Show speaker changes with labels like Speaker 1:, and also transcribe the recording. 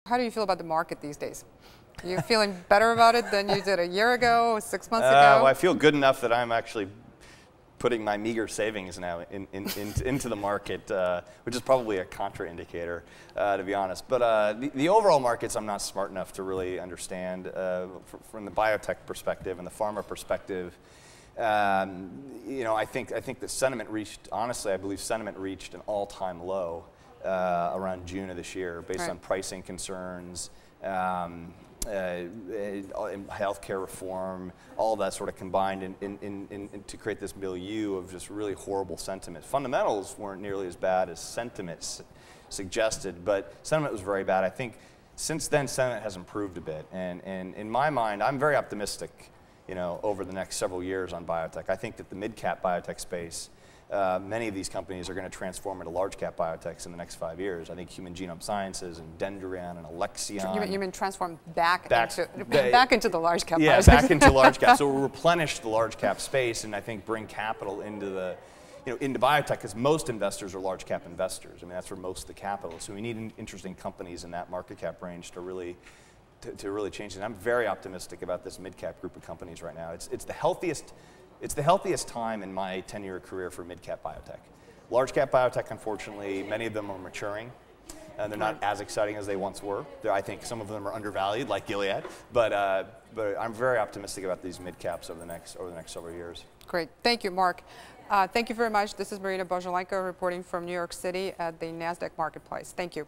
Speaker 1: How do you feel about the market these days? Are you feeling better about it than you did a year ago, 6 months ago?
Speaker 2: Well, I feel good enough that I'm actually putting my meager savings now into the market, which is probably a contraindicator, to be honest. But the overall markets I'm not smart enough to really understand from the biotech perspective and the pharma perspective. I think the sentiment reached, honestly, I believe sentiment reached an all-time low around June of this year based on pricing concerns, healthcare reform, all that sort of combined to create this milieu of just really horrible sentiment. Fundamentals weren't nearly as bad as sentiment suggested, but sentiment was very bad. I think since then sentiment has improved a bit, and in my mind, I'm very optimistic, over the next several years on biotech. I think that the mid-cap biotech space, many of these companies are going to transform into large-cap biotechs in the next 5 years. I think Human Genome Sciences and DNDN and ALXN.
Speaker 1: You mean transform back into the large-cap biotechs?
Speaker 2: Yeah, back into large-cap. So we'll replenish the large-cap space, and I think bring capital into into biotech, because most investors are large-cap investors. I mean, that's where most of the capital is. So we need interesting companies in that market cap range to really change it. And I'm very optimistic about this mid-cap group of companies right now. It's the healthiest. It's the healthiest time in my 10-year career for mid-cap biotech. Large-cap biotech, unfortunately, many of them are maturing, and they're not as exciting as they once were. I think some of them are undervalued, like Gilead, but I'm very optimistic about these mid-caps over the next several years.
Speaker 1: Great. Thank you, Mark. Thank you very much. This is Marina Bojalenko reporting from New York City at the NASDAQ Marketplace. Thank you.